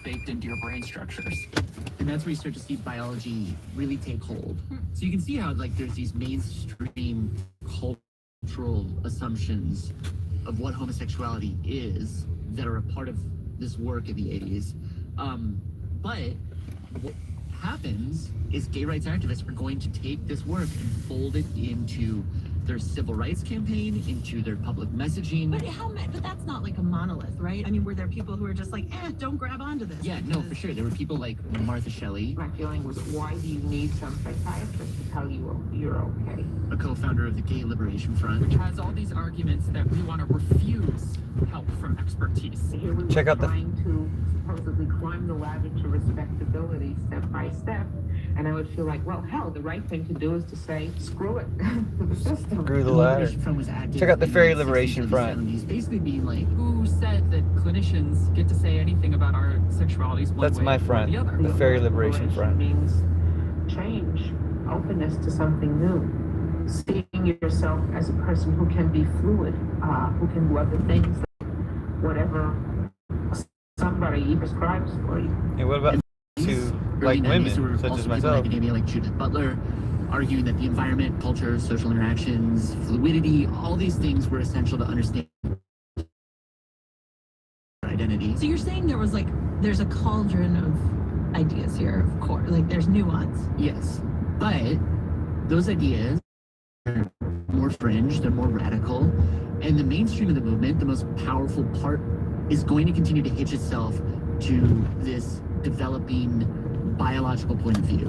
baked into your brain structures. And that's where you start to see biology really take hold. So you can see how like there's these mainstream cultural assumptions of what homosexuality is that are a part of this work in the 80s. But what happens is gay rights activists are going to take this work and fold it into their civil rights campaign, into their public messaging. But that's not like a monolith, right? I mean, were there people who were just like, don't grab onto this? Yeah, no, for sure. There were people like Martha Shelley. My feeling was, why do you need some psychiatrist to tell you you're okay? A co-founder of the Gay Liberation Front. Which has all these arguments that we want to refuse help from expertise. Here we Check were out the trying to supposedly climb the ladder to respectability step by step. And I would feel like, well, hell, the right thing to do is to say, screw it to the system. Screw the ladder. Check out the Fairy Liberation Front. Basically being like, Who said that clinicians get to say anything about our sexualities one That's way my or front. the other? The Fairy Liberation Front. Means change, openness to something new, seeing yourself as a person who can be fluid, who can do other things, whatever somebody prescribes for you. Hey, what about to like women, such as myself? Academia like Judith Butler, arguing that the environment, culture, social interactions, fluidity, all these things were essential to understand identity. So you're saying there's a cauldron of ideas here, of course. Like there's nuance. Yes, but those ideas are more fringe, they're more radical, and the mainstream of the movement, the most powerful part, is going to continue to hitch itself to this developing biological point of view.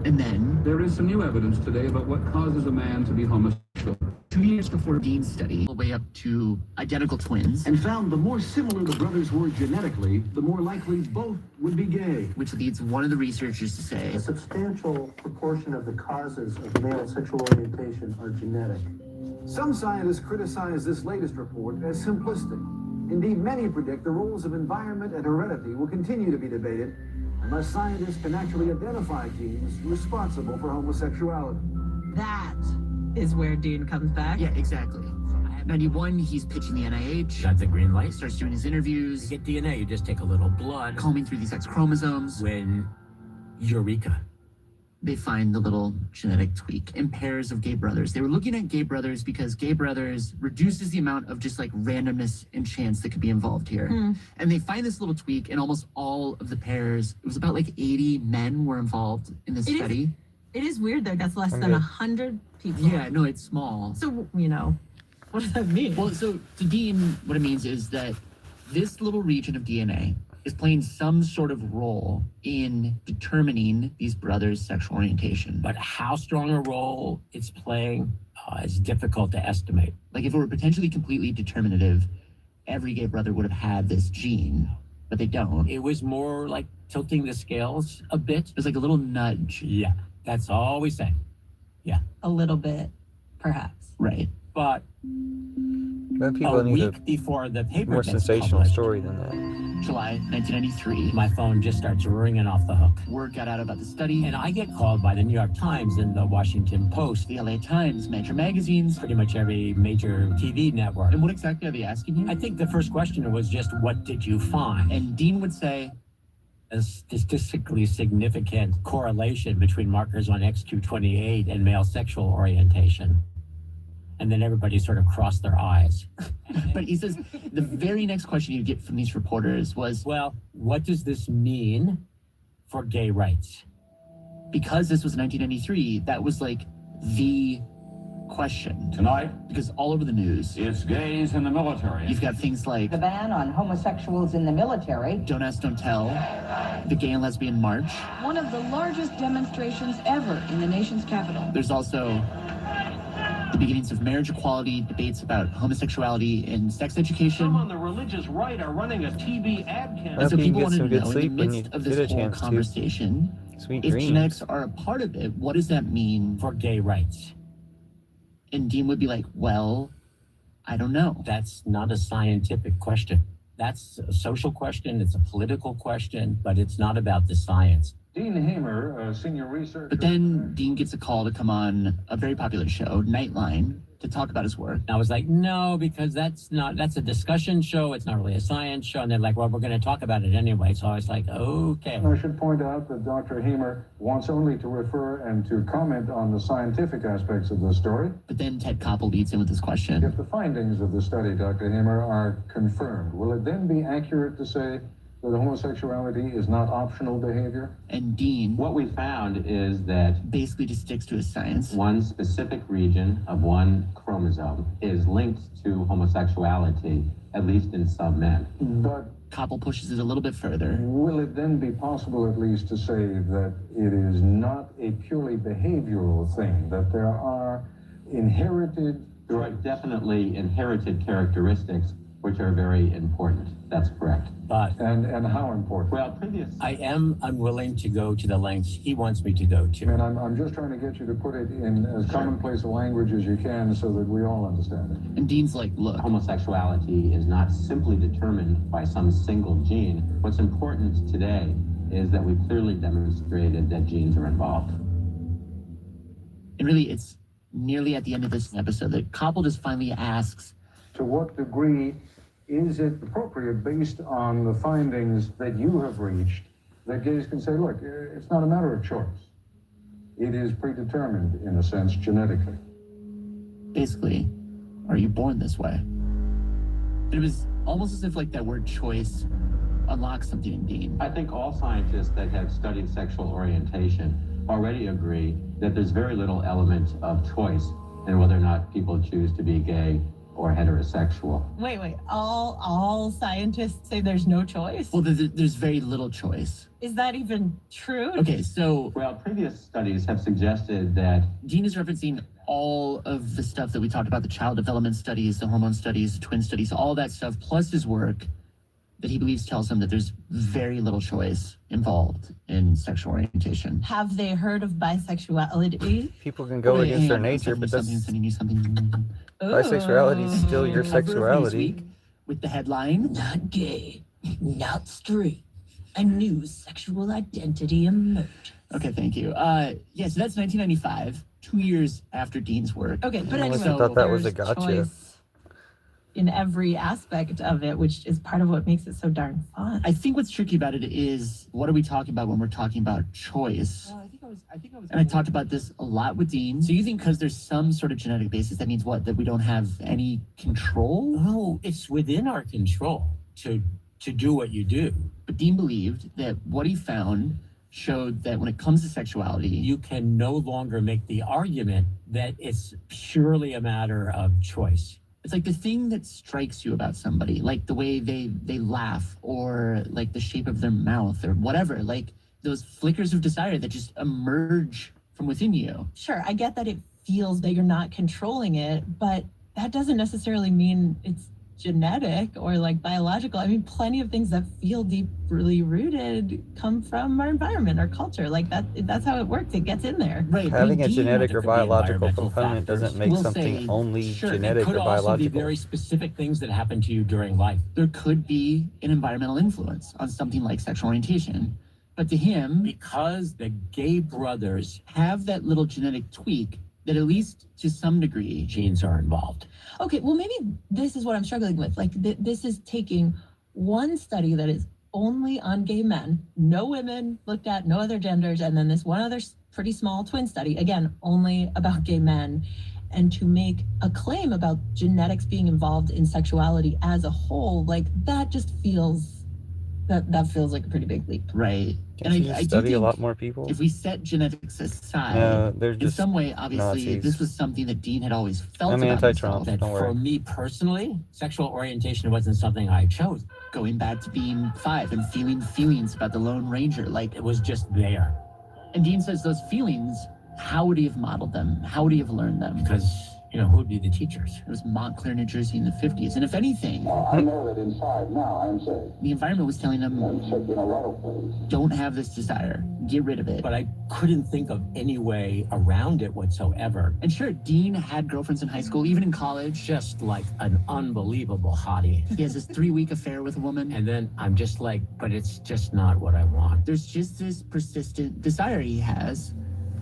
And then there is some new evidence today about what causes a man to be homosexual. 2 years before Dean's study, all the way up to identical twins, and found the more similar the brothers were genetically, the more likely both would be gay. Which leads one of the researchers to say, a substantial proportion of the causes of male sexual orientation are genetic. Some scientists criticize this latest report as simplistic. Indeed, many predict the roles of environment and heredity will continue to be debated unless scientists can actually identify genes responsible for homosexuality. That is where Dean comes back. Yeah, exactly. 91, he's pitching the NIH. Got the green light. Starts doing his interviews. You get DNA, you just take a little blood. Combing through these X chromosomes. When eureka. They find the little genetic tweak in pairs of gay brothers. They were looking at gay brothers because gay brothers reduces the amount of just like randomness and chance that could be involved here. And they find this little tweak in almost all of the pairs. It was about like 80 men were involved in this study. It is weird though. That's less than 100 people. Yeah, no, it's small. So, what does that mean? Well, so to Dean, what it means is that this little region of DNA is playing some sort of role in determining these brothers' sexual orientation. But how strong a role it's playing is difficult to estimate. Like if it were potentially completely determinative, every gay brother would have had this gene, but they don't. It was more like tilting the scales a bit. It was like a little nudge. Yeah, that's all we say. Yeah. A little bit, perhaps. Right. But people a need week before the paper more gets sensational published, story than that. July 1993. my phone just starts ringing off the hook. Word got out about the study. And I get called by the New York Times and the Washington Post, The LA Times, major magazines. pretty much every major TV network. And what exactly are they asking you? I think the first question was just, what did you find? And Dean would say, A statistically significant correlation between markers on X228 and male sexual orientation. And then everybody sort of crossed their eyes. but he says the very next question you get from these reporters was, Well, what does this mean for gay rights? because this was 1993, that was like the question. Tonight, Because all over the news, it's gays in the military. you've got things like The ban on homosexuals in the military. Don't Ask, Don't Tell, the Gay and Lesbian March. One of the largest demonstrations ever in the nation's capital. There's also the beginnings of marriage equality, debates about homosexuality and sex education. Some on the religious right are running a TB ad And campaign. so Hope you people get wanted some to good know, in sleep the when you midst of get a this whole chance to. conversation, Sweet if dreams. genetics are a part of it, what does that mean? For gay rights. And Dean would be like, well, I don't know. That's not a scientific question. That's a social question, it's a political question, but it's not about the science. Dean Hamer, a senior researcher. But then Dean gets a call to come on a very popular show, Nightline, to talk about his work. And I was like, no, because that's a discussion show. It's not really a science show. And they're like, well, we're going to talk about it anyway. So I was like, okay. I should point out that Dr. Hamer wants only to refer and to comment on the scientific aspects of the story. But then Ted Koppel leads in with this question. If the findings of the study, Dr. Hamer, are confirmed, will it then be accurate to say that homosexuality is not optional behavior? And Dean, what we found is that basically just sticks to his science. One specific region of one chromosome is linked to homosexuality, at least in some men. But Koppel pushes it a little bit further. Will it then be possible at least to say that it is not a purely behavioral thing, that there are inherited... There are definitely inherited characteristics which are very important. That's correct. But and how important? Well, I am unwilling to go to the lengths he wants me to go to. And I'm just trying to get you to put it in as commonplace a language as you can so that we all understand it. And Dean's like, look, homosexuality is not simply determined by some single gene. What's important today is that we clearly demonstrated that genes are involved. And really, it's nearly at the end of this episode that Koppel just finally asks, to what degree is it appropriate, based on the findings that you have reached, that gays can say, look, it's not a matter of choice. It is predetermined, in a sense, genetically. Basically, are you born this way? It was almost as if like that word choice unlocks something in Dean. I think all scientists that have studied sexual orientation already agree that there's very little element of choice in whether or not people choose to be gay or heterosexual. Wait. All scientists say there's no choice? Well, there's very little choice. Is that even true? Okay, so... Well, previous studies have suggested that... Dean is referencing all of the stuff that we talked about, the child development studies, the hormone studies, the twin studies, all that stuff, plus his work that he believes tells him that there's very little choice involved in sexual orientation. Have they heard of bisexuality? People can go against their nature, but that's... Bisexuality is still your sexuality. With the headline, not gay, not straight, a new sexual identity emerged. Okay, thank you. Yeah, so that's 1995, 2 years after Dean's work. Okay, but anyway, I thought that was a gotcha. In every aspect of it, which is part of what makes it so darn fun. I think what's tricky about it is, what are we talking about when we're talking about choice? And I talked about this a lot with Dean. So you think because there's some sort of genetic basis, that means what? That we don't have any control? No, it's within our control to do what you do. But Dean believed that what he found showed that when it comes to sexuality, you can no longer make the argument that it's purely a matter of choice. It's like the thing that strikes you about somebody, like the way they laugh, or like the shape of their mouth, or whatever, like those flickers of desire that just emerge from within you. Sure, I get that it feels that you're not controlling it, but that doesn't necessarily mean it's genetic or like biological. I mean, plenty of things that feel deeply rooted come from our environment, our culture. Like that's how it works. It gets in there. Right. Having a genetic or biological component doesn't make something only genetic or biological. It could also be very specific things that happen to you during life. There could be an environmental influence on something like sexual orientation. But to him, because the gay brothers have that little genetic tweak, that at least to some degree, genes are involved. Okay, well, maybe this is what I'm struggling with. Like, this is taking one study that is only on gay men, no women looked at, no other genders, and then this one other pretty small twin study, again, only about gay men, and to make a claim about genetics being involved in sexuality as a whole, like, that just feels... That feels like a pretty big leap. Right. Can't you study a lot more people? If we set genetics aside, no, they're just in some way, obviously, Nazis. This was something that Dean had always felt I'm about anti-Trump, himself. don't worry. For me personally, sexual orientation wasn't something I chose. Going back to being 5 and feeling feelings about the Lone Ranger, like it was just there. And Dean says those feelings, how would he have modeled them? How would he have learned them? Because, you know, who would be the teachers? It was Montclair, New Jersey in the 50s. And if anything, I know that inside now I'm safe. The environment was telling him, I'm safe in a lot of ways. Don't have this desire. Get rid of it. But I couldn't think of any way around it whatsoever. And sure, Dean had girlfriends in high school, even in college. Just like an unbelievable hottie. He has this 3-week affair with a woman. And then I'm just like, but it's just not what I want. There's just this persistent desire he has.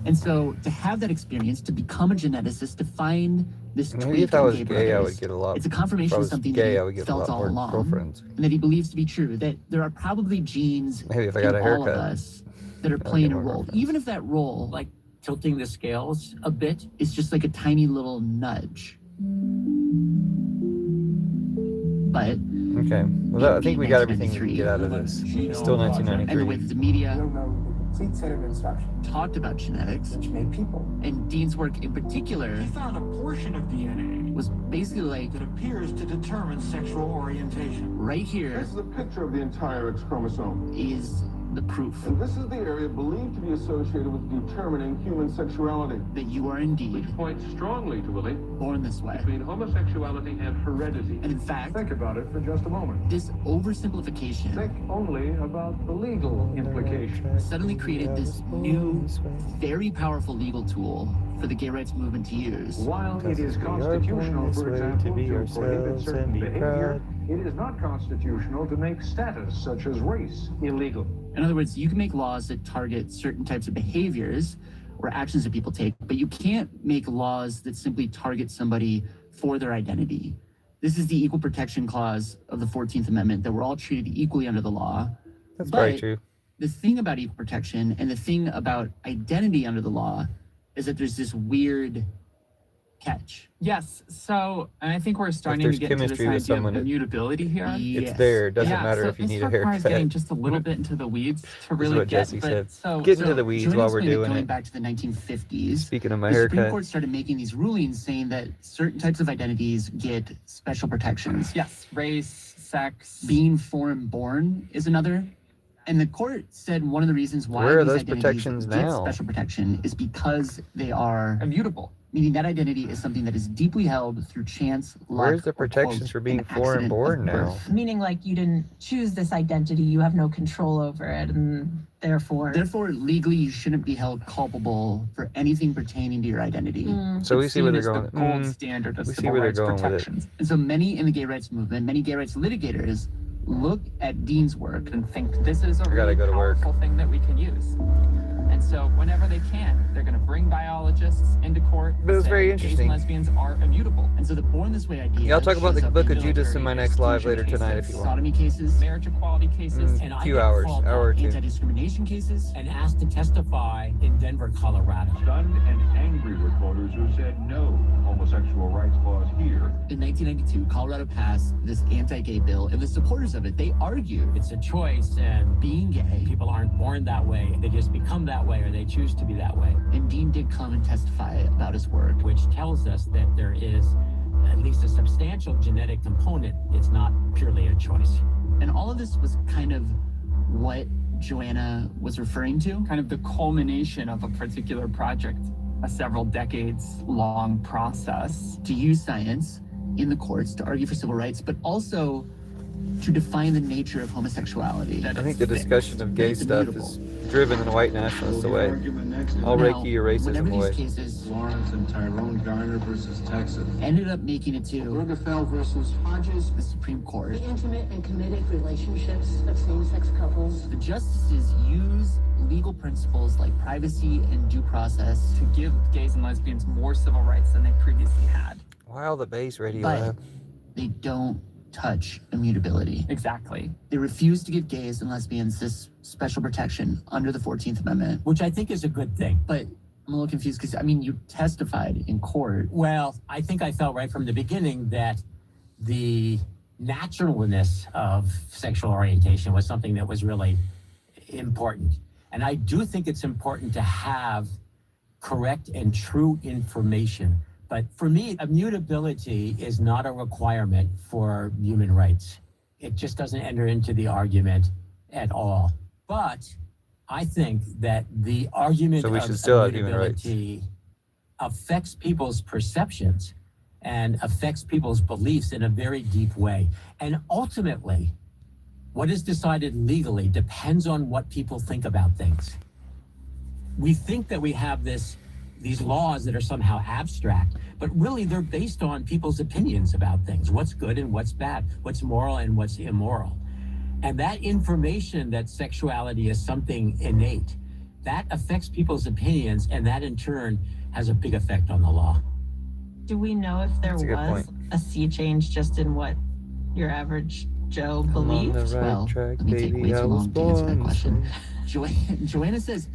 And so to have that experience, to become a geneticist, to find this Maybe tweak if I in was gay gay, I brothers, would get a lot. it's a If confirmation I of was something gay, I that would he get a felt lot all more along, girlfriends. and that he believes to be true, that there are probably genes Maybe if I in got a all of haircut, us that are I'd playing get a more role. girlfriends. Even if that role, like tilting the scales a bit, is just like a tiny little nudge. But Okay. Well, I think we got everything we can get out of this. It's still and the way 1993. that the media don't know the complete set of instructions talked about genetics, which made people. and Dean's work in particular, He found a portion of DNA was basically like that appears to determine sexual orientation. right here This is a picture of the entire X chromosome. is the proof And this is the area believed to be associated with determining human sexuality. that you are indeed Points strongly to a link born this way. between homosexuality and heredity. And in fact, Think about it for just a moment. this oversimplification Think only about the legal implications. suddenly created this new, very powerful legal tool for the gay rights movement to use. While it is constitutional, for example, to prohibit certain behavior, it is not constitutional to make status, such as race, illegal. In other words, you can make laws that target certain types of behaviors or actions that people take, but you can't make laws that simply target somebody for their identity. This is the equal protection clause of the 14th Amendment, that we're all treated equally under the law. That's But very true. the thing about equal protection and the thing about identity under the law is that there's this weird catch. Yes. So, and I think we're starting to there's get into this chemistry with idea of someone, immutability here. Yes. It's there. It doesn't Yeah, matter so if you this need a requires haircut. getting just a little bit into the weeds to This is really what get. Jesse But said. so Get into the weeds Joanne while we're explained that doing going it. back to the 1950s, Speaking of my the Supreme haircut, Court started making these rulings saying that certain types of identities get special protections. yes, race, sex. Being foreign born is another. And the court said one of the reasons why Where are these those identities protections get now? special protection is because they are immutable. meaning that identity is something that is deeply held through chance, luck, where's the or, protections quote, for being an foreign accident of born now? birth. Meaning like you didn't choose this identity, you have no control over it, and therefore. Therefore, legally, you shouldn't be held culpable for anything pertaining to your identity. So we It's see where seen they're as going. the gold standard of we see civil where they're rights going with it. protections. And so many in the gay rights movement, many gay rights litigators look at Dean's work And think this is a gotta really go to work. powerful thing that we can use. And so whenever they can, they're going to bring biologists into court. But it was say very gays interesting. and lesbians are immutable. And so the Born This Way idea. Yeah, I'll talk about shows the up Book in of Judas in my next live later exclusion tonight if cases, you want. sodomy cases, marriage equality cases. And I Few get hours, called hour or up two. anti-discrimination cases. and asked to testify in Denver, Colorado. Stunned and angry with voters who said no homosexual rights laws here. In 1992, Colorado passed this anti-gay bill, and the supporters of it, they argued It's a choice, and being gay. people aren't born that way. They just become that way, or they choose to be that way, And Dean did come and testify about his work. which tells us that there is at least a substantial genetic component. It's not purely a choice. And all of this was kind of what Joanna was referring to. Kind of the culmination of a particular project, a several decades long process. To use science in the courts to argue for civil rights, but also to define the nature of homosexuality. I think the discussion of gay stuff is driven in white nationalists away. I'll Now, rake you your racism whenever away. these cases Lawrence and Tyrone Garner versus Texas. ended up making it to Rugefeld versus Hodges. the Supreme Court, The intimate and committed relationships of same-sex couples. the justices use legal principles like privacy and due process To give gays and lesbians more civil rights than they previously had. Wow, the bass radio. but they don't touch immutability. Exactly. They refuse to give gays and lesbians this special protection under the 14th Amendment. Which I think is a good thing. But I'm a little confused because, I mean, you testified in court. Well, I think I felt right from the beginning that the naturalness of sexual orientation was something that was really important. And I do think it's important to have correct and true information. But for me, immutability is not a requirement for human rights. It just doesn't enter into the argument at all. But I think that the argument So we of should still have human rights. immutability affects people's perceptions and affects people's beliefs in a very deep way. And ultimately, what is decided legally depends on what people think about things. We think that we have these laws that are somehow abstract, but really they're based on people's opinions about things, what's good and what's bad, what's moral and what's immoral. And that information that sexuality is something innate that affects people's opinions, and that in turn has a big effect on the law. Do we know if there was a sea change just in what your average Joe believed? Well, let me take way too long to answer that question. Joanna says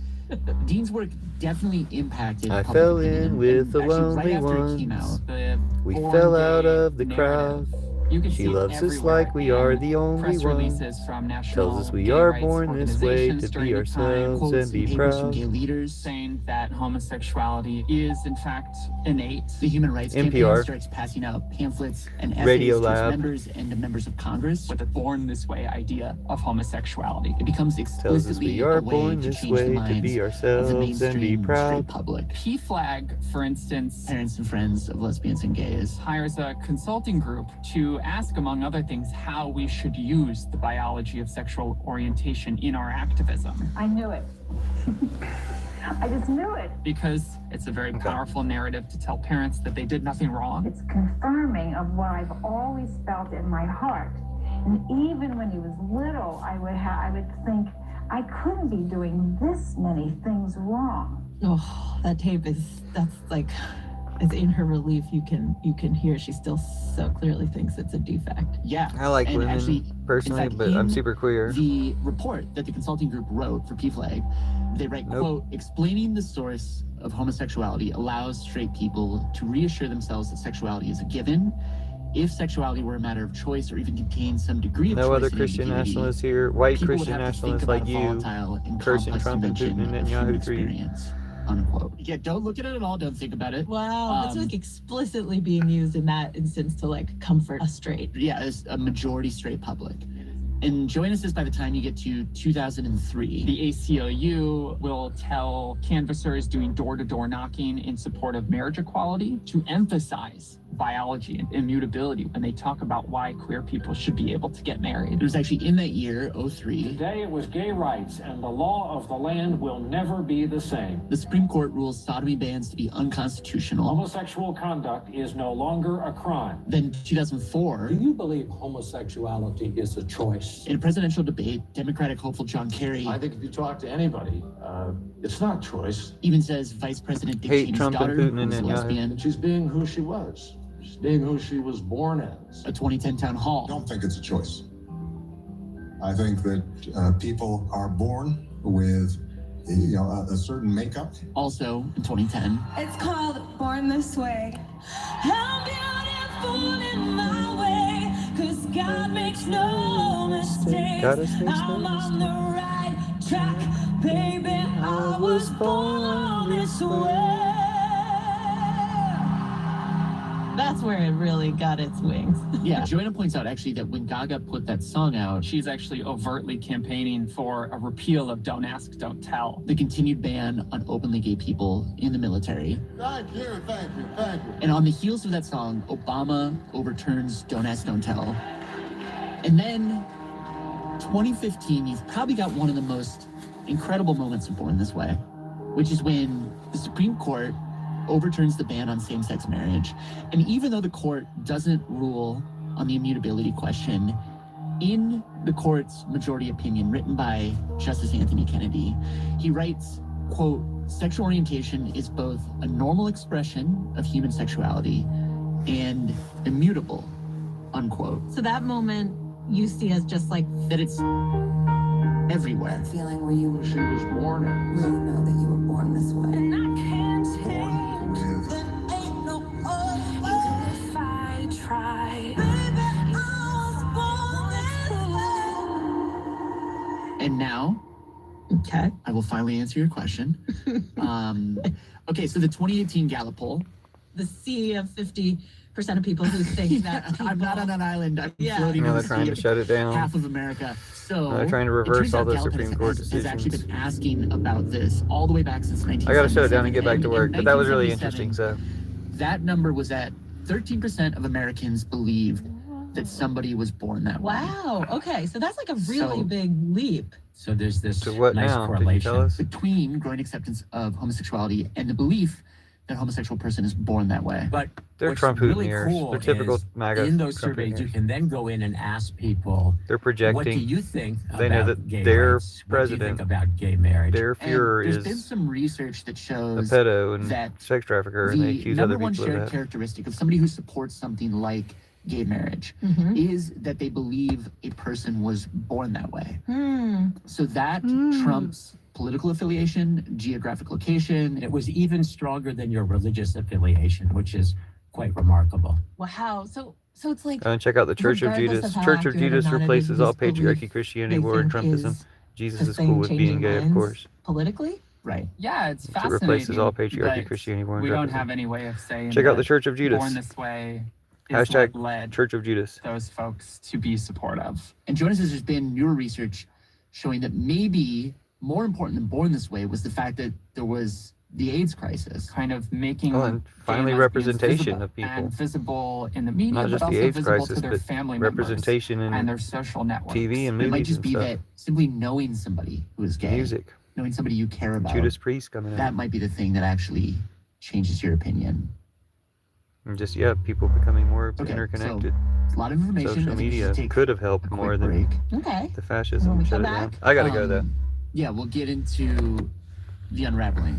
Dean's work definitely impacted I public fell opinion. in with the Actually, lonely right after it came ones. out, We fell out of the crowd. You can She see loves us everywhere like we are in the only press ones. releases from national Tells us we gay are rights born this way organizations to during be the time, ourselves quotes and be in papers from proud. gay leaders saying that homosexuality is in fact innate. The Human Rights NPR. Campaign starts passing out pamphlets and essays Radio to its Lab. members and to members of Congress. With a born this way idea of homosexuality. It becomes Tells us explicitly we a are way born to this change the way to minds be of the ourselves and be mainstream proud. straight public. PFLAG, for instance, Parents and friends of lesbians and gays. hires a consulting group to ask, among other things, how we should use the biology of sexual orientation in our activism. I knew it. I just knew it. Because it's a very powerful narrative to tell parents that they did nothing wrong. It's confirming of what I've always felt in my heart. And even when he was little, I would think I couldn't be doing this many things wrong. Oh, that tape that's like, it's in her relief. You can hear she still so clearly thinks it's a defect. Yeah. I like and women actually, personally, in fact, but I'm in super queer. The report that the consulting group wrote for PFLAG, they write, quote, explaining the source of homosexuality allows straight people to reassure themselves that sexuality is a given. If sexuality were a matter of choice or even contained some degree of choice No other and Christian ambiguity, nationalists here, white people would Christian have to think nationalists about like a you, volatile and cursing complex Trump and dimension Putin and of human Netanyahu 3. experience, unquote. Yeah, don't look at it at all. Don't think about it. Wow, it's like explicitly being used in that instance to like comfort a straight. Yeah, it's a majority straight public. And Joanna says by the time you get to 2003, The ACLU will tell canvassers doing door-to-door knocking in support of marriage equality to emphasize biology and immutability when they talk about why queer people should be able to get married. it was actually in that year, 03, Today it was gay rights, and the law of the land will never be the same. the Supreme Court rules sodomy bans to be unconstitutional. Homosexual conduct is no longer a crime. Then 2004, Do you believe homosexuality is a choice? in a presidential debate, Democratic hopeful John Kerry I think if you talk to anybody, it's not choice. even says Vice President Dick Hate Cheney's Trump and daughter, Putin and who's a Netanyahu. lesbian, She's being who she was. She's being who she was born as. a 2010 town hall. I don't think it's a choice. I think that people are born with, a certain makeup. Also in 2010, It's called Born This Way. I'm beautiful in my way, 'cause God makes no mistakes. God makes no I'm on the right track, baby. I was born this way. That's where it really got its wings. yeah, Joanna points out actually that when Gaga put that song out, She's actually overtly campaigning for a repeal of Don't Ask, Don't Tell. the continued ban on openly gay people in the military. Thank you, thank you, thank you. And on the heels of that song, Obama overturns Don't Ask, Don't Tell. And then 2015, you've probably got one of the most incredible moments of Born This Way, which is when the Supreme Court overturns the ban on same-sex marriage. And even though the court doesn't rule on the immutability question, in the court's majority opinion written by Justice Anthony Kennedy, he writes, quote, sexual orientation is both a normal expression of human sexuality and immutable, unquote. So that moment you see as just like That it's everywhere. Feeling where you She was born as. really know that you were born this way. And I can't Born with there ain't no other even if I try. Baby, I was born this way. And now, okay. I will finally answer your question. Okay, so the 2018 Gallup poll. The sea of 50% of people who think that I'm not on an island. I'm floating No, on they're the trying sea to of shut it down. half of America. So They're trying to it reverse turns all out the Gallup Supreme has, Court has actually decisions. been asking about this all the way back since 1977. I gotta shut it down and get back to work, In but that was really 1977, interesting, so. That number was at 13% of Americans believed that somebody was born that way. Wow. Okay. So that's like a really So- big leap. So there's this So what nice now? Did you correlation. tell us? Between growing acceptance of homosexuality and the belief that a homosexual person is born that way. But They're what's Trump really Putiners. cool They're typical is MAGA in those Trump surveys, you Putiners. can then go in and ask people, They're what do projecting. you think They about know that gay their rights? What do you think president, about gay marriage? their And Fuhrer there's been is some research that a shows pedo and that sex trafficker, and they the accuse number other one people of shared that. characteristic of somebody who supports something like gay marriage is that they believe a person was born that way. So that trumps political affiliation, geographic location. It was even stronger than your religious affiliation, which is quite remarkable. Wow. So it's like, And check out the Church of regardless Judas. of how Church of accurate or Judas not it is, replaces all this belief patriarchy, Christianity, they war, and think Trumpism. is Jesus the is cool thing with being changing gay, of minds course. politically. Right. Yeah, it's It fascinating. replaces all patriarchy, but Christianity, war, and we don't Trumpism. have any way of saying Check out that the Church of Judas. Born This Way is Hashtag what led Church of Judas. those folks to be supportive. And Jonas, there's been newer research showing that maybe more important than Born This Way was the fact that there was the AIDS crisis. Kind of making And gay finally lesbians representation visible of people. and visible in the media, Not but just also the AIDS visible crisis, to their but family representation members in and their social networks. TV and It might movies just and be stuff. that simply knowing somebody who is gay, Music. knowing somebody you care about, Judas Priest coming that out. might be the thing that actually changes your opinion. And just, people becoming more Okay, interconnected. so a lot of information. I Social think we should media take could have helped a quick more than break. Okay. the When fascism we shut come it down. back, I gotta go, though. Yeah, we'll get into the unraveling.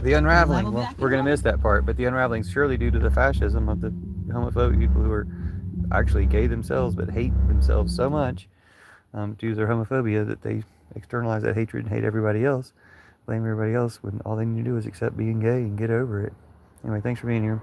The unraveling, Level well, back we're going to up. miss that part, but the unraveling is surely due to the fascism of the homophobic people who are actually gay themselves but hate themselves so much due to their homophobia that they externalize that hatred and hate everybody else, blame everybody else when all they need to do is accept being gay and get over it. Anyway, thanks for being here.